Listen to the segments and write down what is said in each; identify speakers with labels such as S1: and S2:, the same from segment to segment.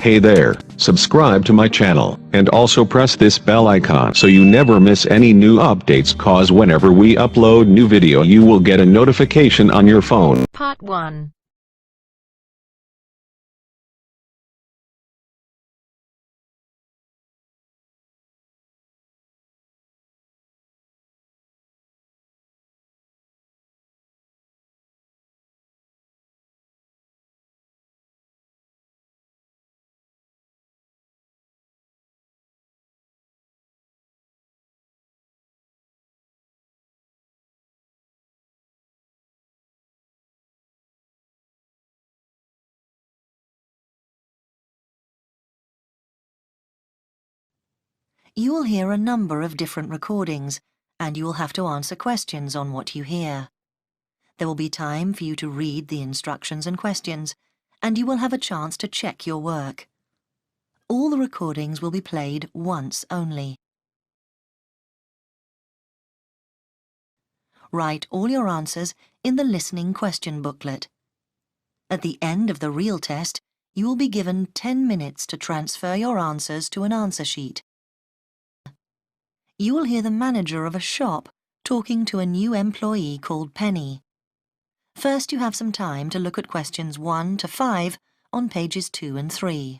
S1: Hey there, subscribe to my channel, and also press this bell icon so you never miss any new updates, cause whenever we upload new video you will get a notification on your phone.
S2: Part 1. You will hear a number of different recordings, and you will have to answer questions on what you hear. There will be time for you to read the instructions and questions, and you will have a chance to check your work. All the recordings will be played once only. Write all your answers in the listening question booklet. At the end of the real test, you will be given 10 minutes to transfer your answers to an answer sheet. You will hear the manager of a shop talking to a new employee called Penny. First, you have some time to look at questions 1 to 5 on pages 2 and 3.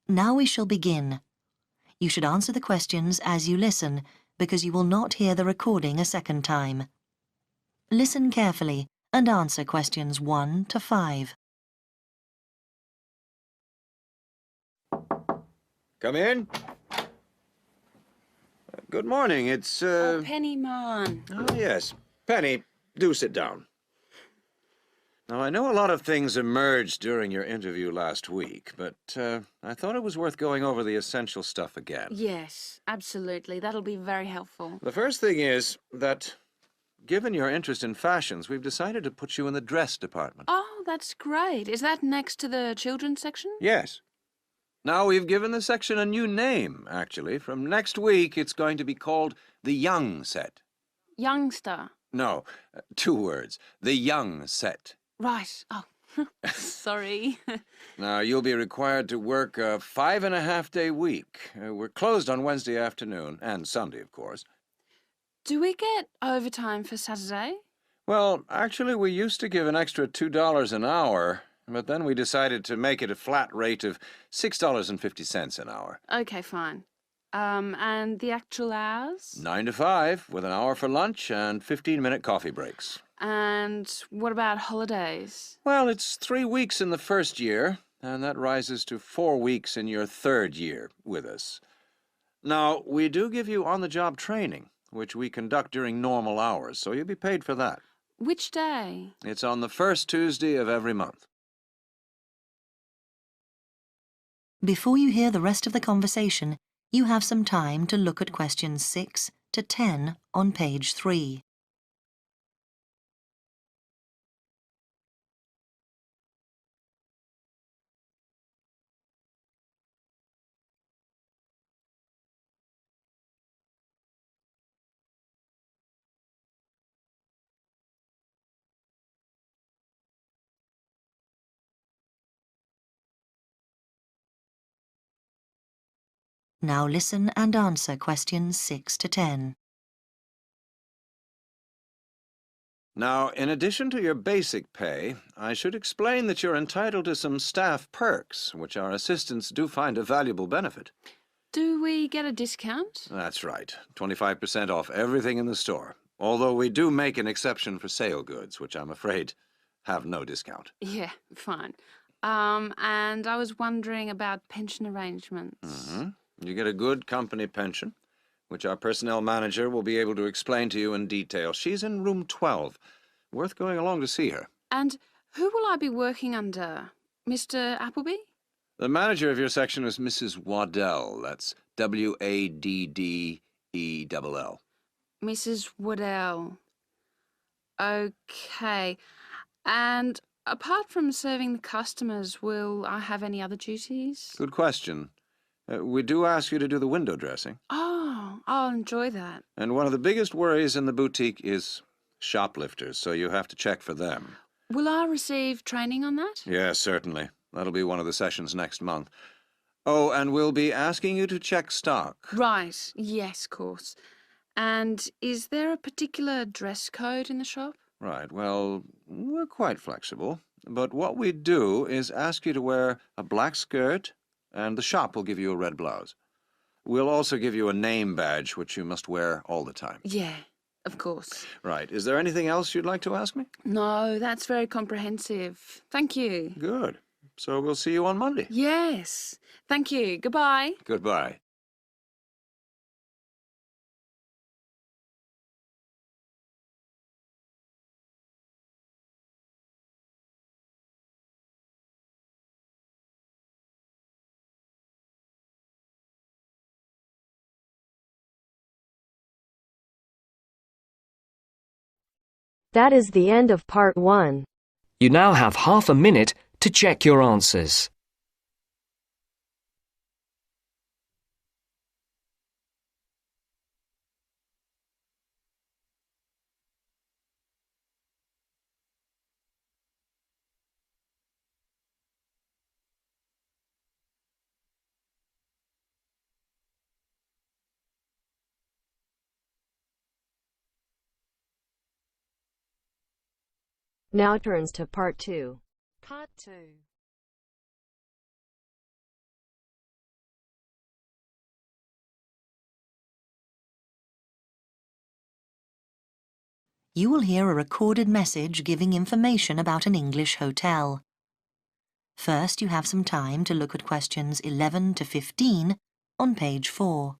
S2: Now we shall begin. You should answer the questions as you listen, because you will not hear the recording a second time. Listen carefully and answer questions 1 to 5.
S3: Come in. Good morning, it's,
S4: Oh, Penny, man.
S3: Oh, yes. Penny, do sit down. Now, I know a lot of things emerged during your interview last week, but I thought it was worth going over the essential stuff again.
S4: Yes, absolutely. That'll be very helpful.
S3: The first thing is that, given your interest in fashions, we've decided to put you in the dress department.
S4: Oh, that's great. Is that next to the children's section?
S3: Yes. Now, we've given the section a new name, actually. From next week, it's going to be called the Young Set.
S4: Youngster.
S3: No, 2 words. The Young Set.
S4: Right. Oh, sorry.
S3: Now, you'll be required to work a 5.5-day week. We're closed on Wednesday afternoon, and Sunday, of course.
S4: Do we get overtime for Saturday?
S3: Well, actually, we used to give an extra $2 an hour, but then we decided to make it a flat rate of $6.50 an hour.
S4: Okay, fine. And the actual hours?
S3: 9 to 5, with an hour for lunch and 15-minute coffee breaks.
S4: And what about holidays?
S3: Well, it's 3 weeks in the first year, and that rises to 4 weeks in your 3rd year with us. Now, we do give you on-the-job training, which we conduct during normal hours, so you'll be paid for that.
S4: Which day?
S3: It's on the first Tuesday of every month.
S2: Before you hear the rest of the conversation, you have some time to look at questions 6 to 10 on page 3. Now listen and answer questions 6 to 10.
S3: Now, in addition to your basic pay, I should explain that you're entitled to some staff perks, which our assistants do find a valuable benefit.
S4: Do we get a discount?
S3: That's right, 25% off everything in the store. Although we do make an exception for sale goods, which I'm afraid have no discount.
S4: Yeah, fine. And I was wondering about pension arrangements.
S3: You get a good company pension, which our personnel manager will be able to explain to you in detail. She's in room 12. Worth going along to see her.
S4: And who will I be working under? Mr. Appleby?
S3: The manager of your section is Mrs. Waddell. That's Waddell.
S4: Mrs. Waddell. Okay. And apart from serving the customers, will I have any other duties?
S3: Good question. We do ask you to do the window dressing.
S4: Oh, I'll enjoy that.
S3: And one of the biggest worries in the boutique is shoplifters, so you have to check for them.
S4: Will I receive training on that?
S3: Yes, certainly. That'll be one of the sessions next month. Oh, and we'll be asking you to check stock.
S4: Right. Yes, of course. And is there a particular dress code in the shop?
S3: Right, well, we're quite flexible. But what we do is ask you to wear a black skirt, and the shop will give you a red blouse. We'll also give you a name badge, which you must wear all the time.
S4: Yeah, of course.
S3: Right. Is there anything else you'd like to ask me?
S4: No, that's very comprehensive. Thank you.
S3: Good. So we'll see you on Monday.
S4: Yes. Thank you. Goodbye.
S3: Goodbye.
S5: That is the end of part 1.
S6: You now have half a minute to check your answers.
S5: Now turns to part 2. Part 2.
S2: You will hear a recorded message giving information about an English hotel. First, you have some time to look at questions 11 to 15 on page 4.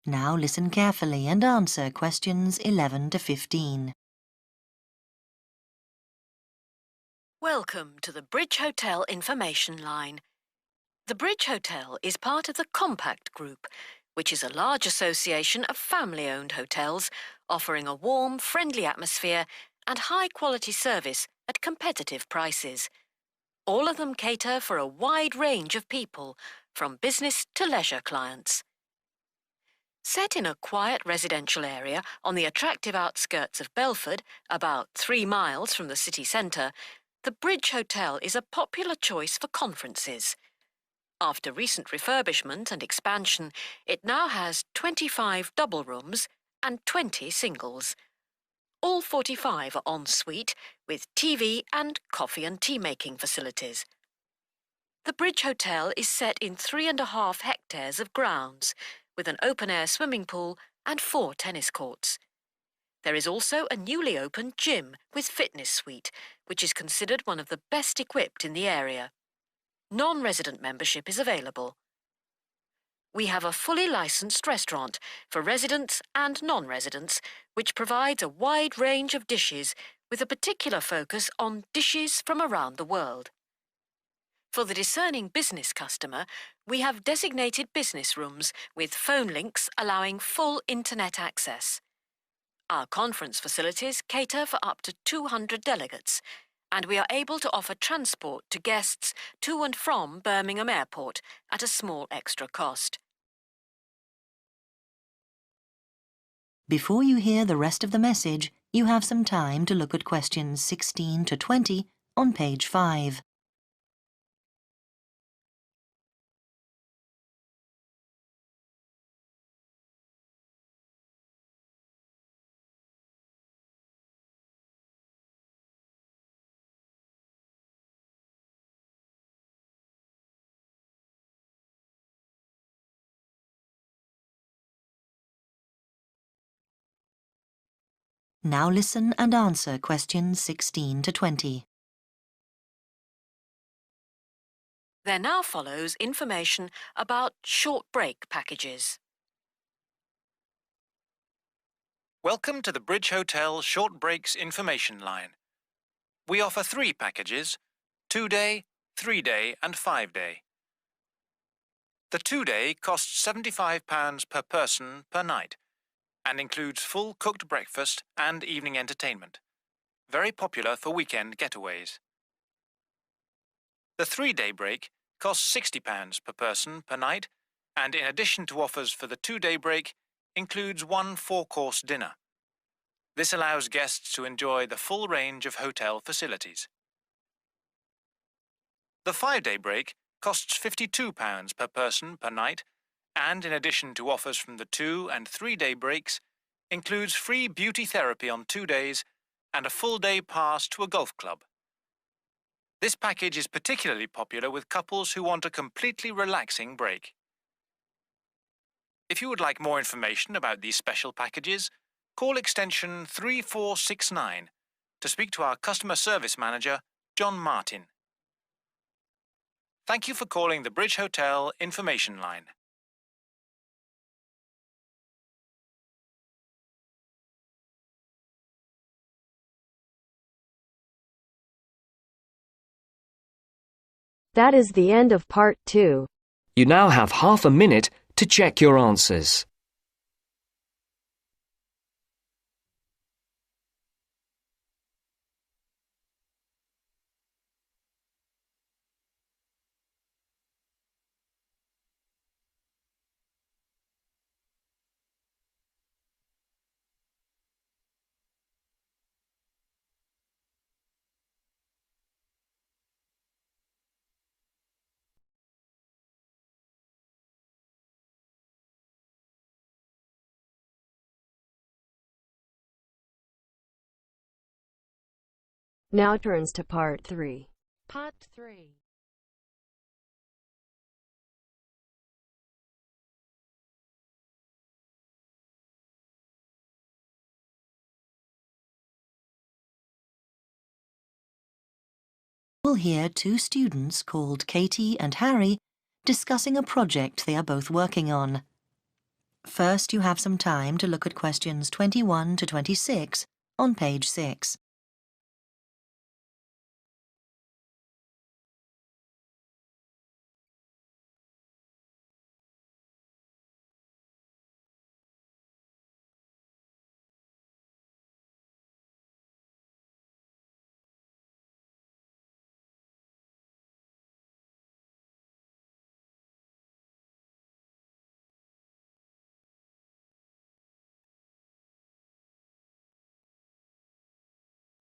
S2: Now listen carefully and answer questions 11 to 15.
S7: Welcome to the Bridge Hotel Information Line. The Bridge Hotel is part of the Compact Group, which is a large association of family-owned hotels offering a warm, friendly atmosphere and high-quality service at competitive prices. All of them cater for a wide range of people, from business to leisure clients. Set in a quiet residential area on the attractive outskirts of Belford, about 3 miles from the city centre, the Bridge Hotel is a popular choice for conferences. After recent refurbishment and expansion, it now has 25 double rooms and 20 singles. All 45 are en suite, with TV and coffee and tea-making facilities. The Bridge Hotel is set in 3.5 hectares of grounds, with an open-air swimming pool and 4 tennis courts. There is also a newly opened gym with fitness suite, which is considered one of the best equipped in the area. Non-resident membership is available. We have a fully licensed restaurant for residents and non-residents, which provides a wide range of dishes with a particular focus on dishes from around the world. For the discerning business customer, we have designated business rooms with phone links allowing full internet access. Our conference facilities cater for up to 200 delegates, and we are able to offer transport to guests to and from Birmingham Airport at a small extra cost.
S2: Before you hear the rest of the message, you have some time to look at questions 16 to 20 on page 5. Now listen and answer questions 16 to 20.
S7: There now follows information about short break packages.
S8: Welcome to the Bridge Hotel Short Breaks Information Line. We offer 3 packages: 2-day, 3-day and 5-day. The 2-day costs £75 per person per night and includes full cooked breakfast and evening entertainment. Very popular for weekend getaways. The 3-day break costs £60 per person per night and, in addition to offers for the 2-day break, includes 1 4-course dinner. This allows guests to enjoy the full range of hotel facilities. The 5-day break costs £52 per person per night and, in addition to offers from the 2- and 3-day breaks, includes free beauty therapy on 2 days and a full-day pass to a golf club. This package is particularly popular with couples who want a completely relaxing break. If you would like more information about these special packages, call extension 3469 to speak to our customer service manager, John Martin. Thank you for calling the Bridge Hotel Information Line.
S5: That is the end of part 2.
S6: You now have half a minute to check your answers.
S5: Now turns to part 3. Part 3.
S2: We'll hear 2 students called Katie and Harry discussing a project they are both working on. First, you have some time to look at questions 21 to 26 on page 6.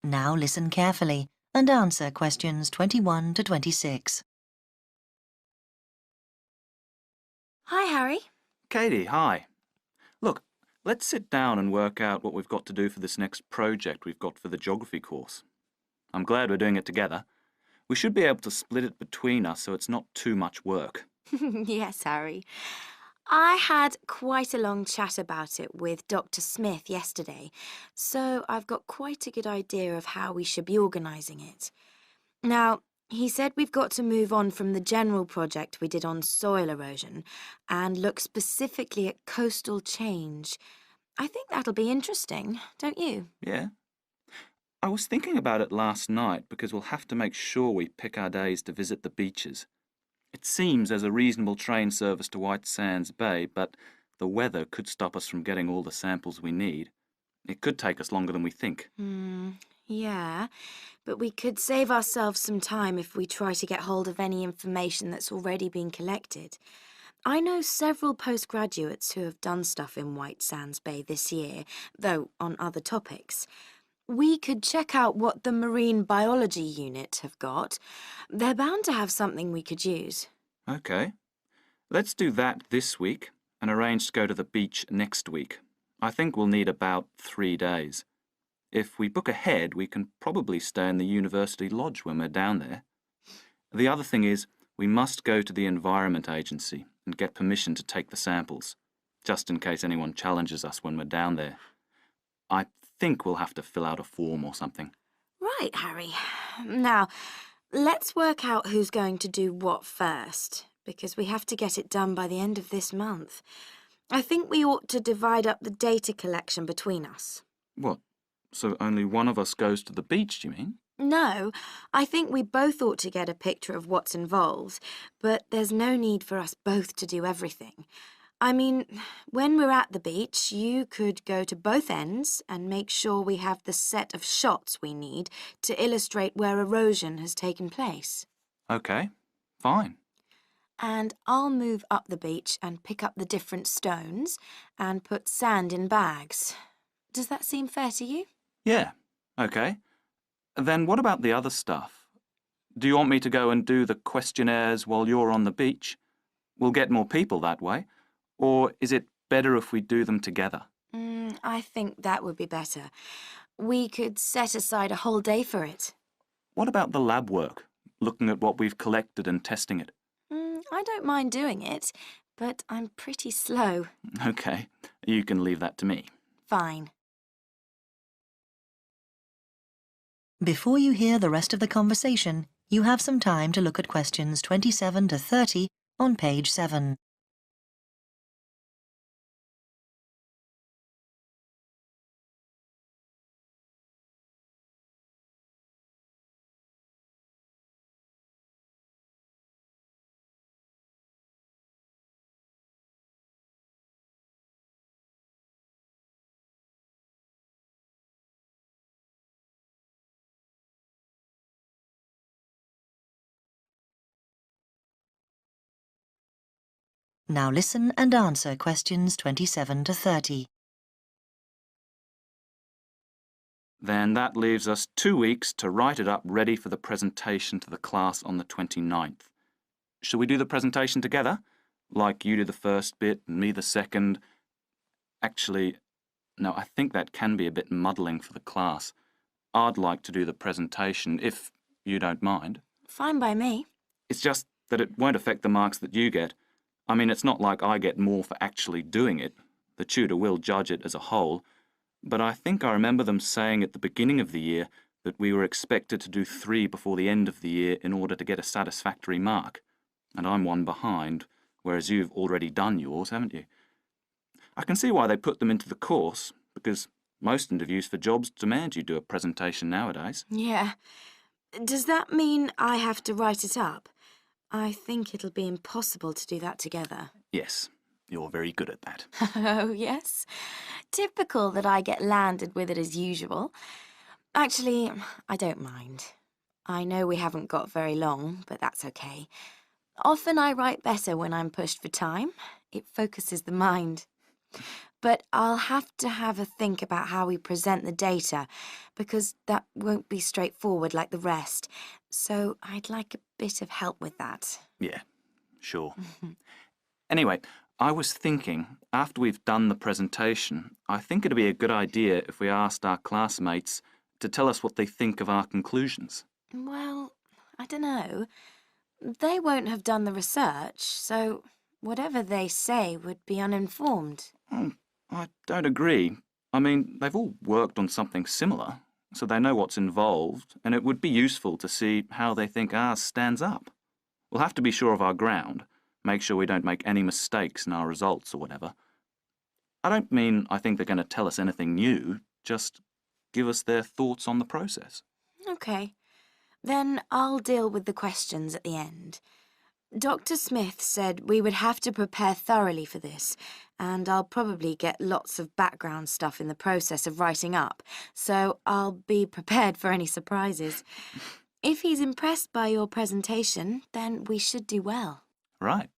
S2: Now listen carefully and answer questions 21 to 26.
S9: Hi, Harry.
S10: Katie, hi. Look, let's sit down and work out what we've got to do for this next project we've got for the geography course. I'm glad we're doing it together. We should be able to split it between us so it's not too much work.
S9: Yes, Harry. I had quite a long chat about it with Dr. Smith yesterday, so I've got quite a good idea of how we should be organising it. Now, he said we've got to move on from the general project we did on soil erosion and look specifically at coastal change. I think that'll be interesting, don't you?
S10: Yeah? I was thinking about it last night because we'll have to make sure we pick our days to visit the beaches. It seems there's a reasonable train service to White Sands Bay, but the weather could stop us from getting all the samples we need. It could take us longer than we think.
S9: Yeah, but we could save ourselves some time if we try to get hold of any information that's already been collected. I know several postgraduates who have done stuff in White Sands Bay this year, though on other topics. We could check out what the marine biology unit have got. They're bound to have something we could use.
S10: Okay. Let's do that this week and arrange to go to the beach next week. I think we'll need about 3 days. If we book ahead, we can probably stay in the university lodge when we're down there. The other thing is, we must go to the Environment Agency and get permission to take the samples, just in case anyone challenges us when we're down there. I think we'll have to fill out a form or something.
S9: Right, Harry. Now, let's work out who's going to do what first, because we have to get it done by the end of this month. I think we ought to divide up the data collection between us.
S10: What? So only one of us goes to the beach, do you mean?
S9: No, I think we both ought to get a picture of what's involved, but there's no need for us both to do everything. I mean, when we're at the beach, you could go to both ends and make sure we have the set of shots we need to illustrate where erosion has taken place.
S10: Okay, fine.
S9: And I'll move up the beach and pick up the different stones and put sand in bags. Does that seem fair to you?
S10: Yeah, okay. Then what about the other stuff? Do you want me to go and do the questionnaires while you're on the beach? We'll get more people that way. Or is it better if we do them together?
S9: I think that would be better. We could set aside a whole day for it.
S10: What about the lab work? Looking at what we've collected and testing it?
S9: I don't mind doing it, but I'm pretty slow.
S10: Okay, you can leave that to me.
S9: Fine.
S2: Before you hear the rest of the conversation, you have some time to look at questions 27 to 30 on page 7. Now listen and answer questions 27 to 30.
S10: Then that leaves us 2 weeks to write it up ready for the presentation to the class on the 29th. Shall we do the presentation together? Like you do the first bit and me the second? Actually, no, I think that can be a bit muddling for the class. I'd like to do the presentation, if you don't mind.
S9: Fine by me.
S10: It's just that it won't affect the marks that you get. I mean, it's not like I get more for actually doing it. The tutor will judge it as a whole. But I think I remember them saying at the beginning of the year that we were expected to do 3 before the end of the year in order to get a satisfactory mark. And I'm 1 behind, whereas you've already done yours, haven't you? I can see why they put them into the course, because most interviews for jobs demand you do a presentation nowadays.
S9: Yeah. Does that mean I have to write it up? I think it'll be impossible to do that together.
S10: Yes, you're very good at that.
S9: Oh, yes. Typical that I get landed with it as usual. Actually, I don't mind. I know we haven't got very long, but that's okay. Often I write better when I'm pushed for time. It focuses the mind. But I'll have a think about how we present the data, because that won't be straightforward like the rest. So I'd like a bit of help with that.
S10: Yeah, sure. Anyway, I was thinking, after we've done the presentation, I think it'd be a good idea if we asked our classmates to tell us what they think of our conclusions.
S9: Well, I don't know. They won't have done the research, so whatever they say would be uninformed.
S10: I don't agree. I mean, they've all worked on something similar, so they know what's involved, and it would be useful to see how they think ours stands up. We'll have to be sure of our ground, make sure we don't make any mistakes in our results or whatever. I don't mean I think they're going to tell us anything new, just give us their thoughts on the process.
S9: Okay. Then I'll deal with the questions at the end. Dr. Smith said we would have to prepare thoroughly for this, and I'll probably get lots of background stuff in the process of writing up, so I'll be prepared for any surprises. If he's impressed by your presentation, then we should do well.
S10: Right.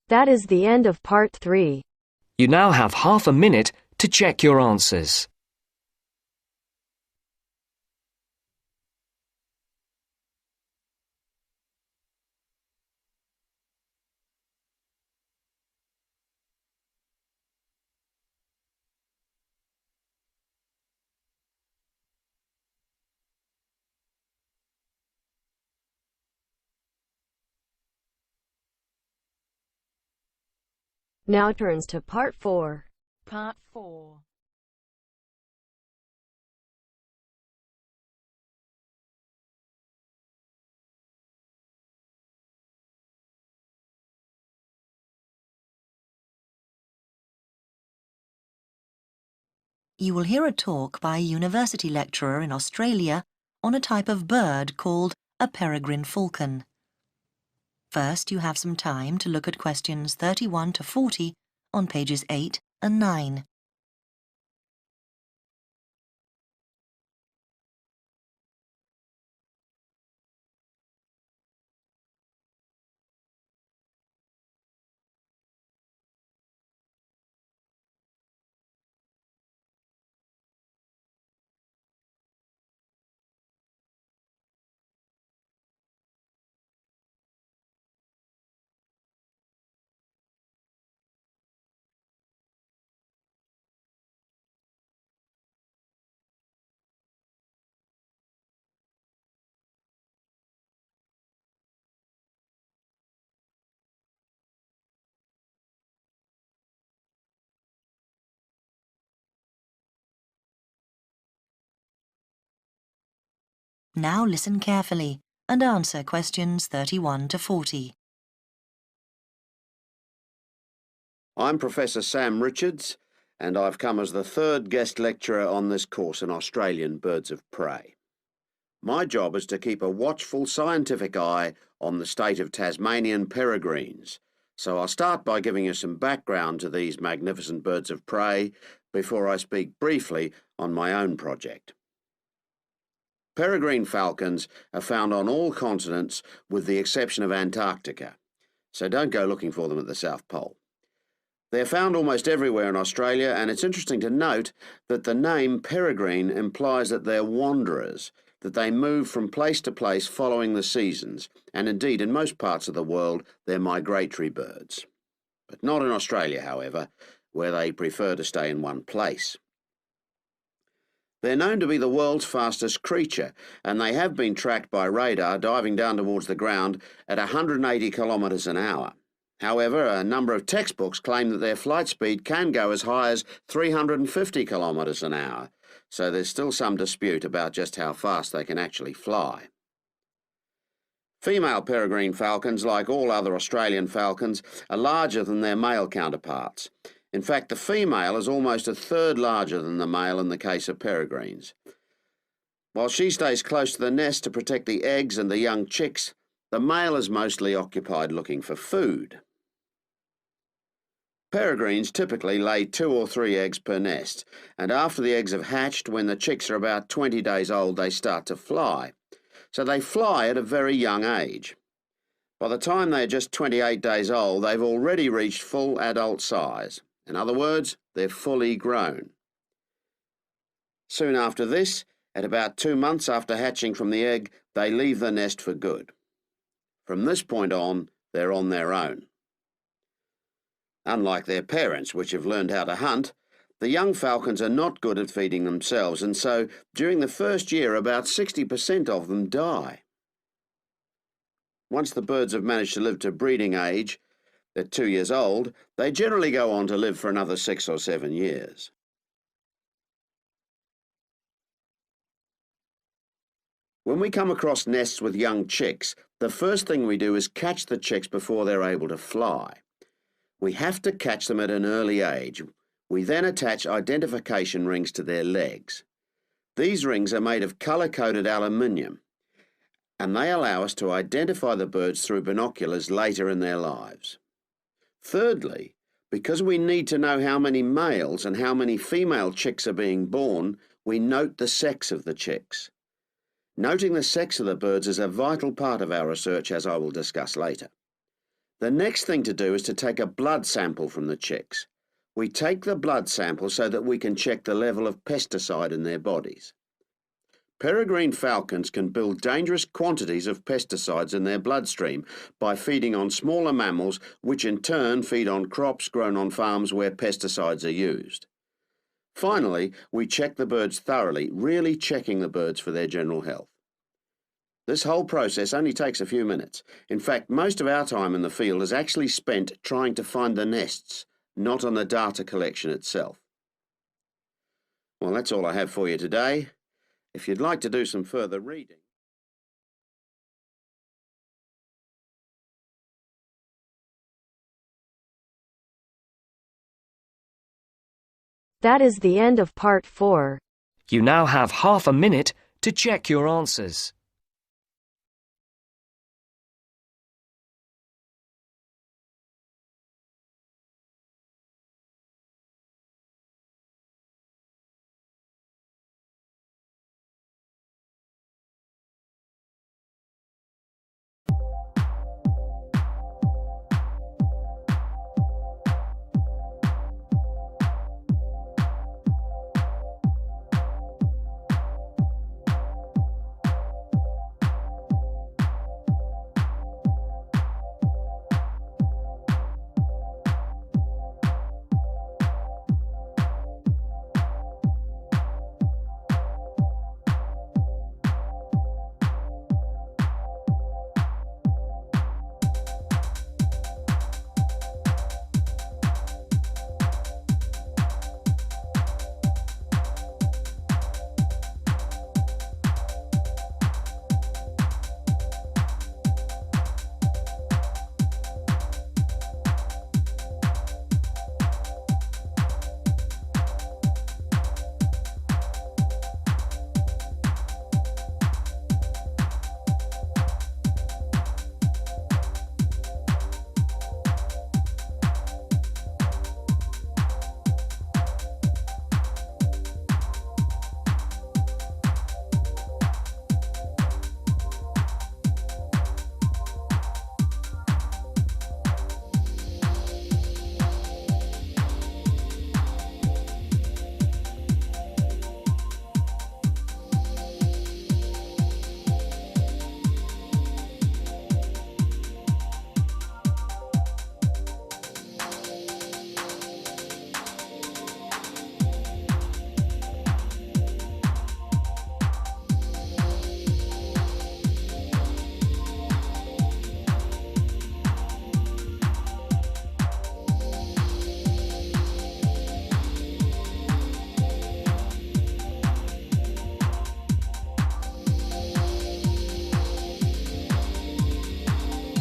S5: That is the end of part 3.
S6: You now have half a minute to check your answers.
S5: Now turns to Part 4.
S11: Part 4.
S2: You will hear a talk by a university lecturer in Australia on a type of bird called a peregrine falcon. First, you have some time to look at questions 31 to 40 on pages 8 and 9. Now listen carefully and answer questions 31 to 40.
S12: I'm Professor Sam Richards, and I've come as the third guest lecturer on this course in Australian birds of prey. My job is to keep a watchful scientific eye on the state of Tasmanian peregrines, so I'll start by giving you some background to these magnificent birds of prey before I speak briefly on my own project. Peregrine falcons are found on all continents with the exception of Antarctica, so don't go looking for them at the South Pole. They're found almost everywhere in Australia, and it's interesting to note that the name peregrine implies that they're wanderers, that they move from place to place following the seasons, and indeed in most parts of the world they're migratory birds. But not in Australia, however, where they prefer to stay in one place. They're known to be the world's fastest creature, and they have been tracked by radar diving down towards the ground at 180 kilometres an hour. However, a number of textbooks claim that their flight speed can go as high as 350 kilometres an hour, so there's still some dispute about just how fast they can actually fly. Female peregrine falcons, like all other Australian falcons, are larger than their male counterparts. In fact, the female is almost a third larger than the male in the case of peregrines. While she stays close to the nest to protect the eggs and the young chicks, the male is mostly occupied looking for food. Peregrines typically lay 2 or 3 eggs per nest, and after the eggs have hatched, when the chicks are about 20 days old, they start to fly. So they fly at a very young age. By the time they're just 28 days old, they've already reached full adult size. In other words, they're fully grown. Soon after this, at about 2 months after hatching from the egg, they leave the nest for good. From this point on, they're on their own. Unlike their parents, which have learned how to hunt, the young falcons are not good at feeding themselves, and so during the first year, about 60% of them die. Once the birds have managed to live to breeding age, at 2 years old, they generally go on to live for another 6 or 7 years. When we come across nests with young chicks, the first thing we do is catch the chicks before they're able to fly. We have to catch them at an early age. We then attach identification rings to their legs. These rings are made of colour-coded aluminium, and they allow us to identify the birds through binoculars later in their lives. Thirdly, because we need to know how many males and how many female chicks are being born, we note the sex of the chicks. Noting the sex of the birds is a vital part of our research, as I will discuss later. The next thing to do is to take a blood sample from the chicks. We take the blood sample so that we can check the level of pesticide in their bodies. Peregrine falcons can build dangerous quantities of pesticides in their bloodstream by feeding on smaller mammals, which in turn feed on crops grown on farms where pesticides are used. Finally, we check the birds thoroughly, really checking the birds for their general health. This whole process only takes a few minutes. In fact, most of our time in the field is actually spent trying to find the nests, not on the data collection itself. Well, that's all I have for you today. If you'd like to do some further reading...
S5: That is the end of part 4.
S6: You now have half a minute to check your answers.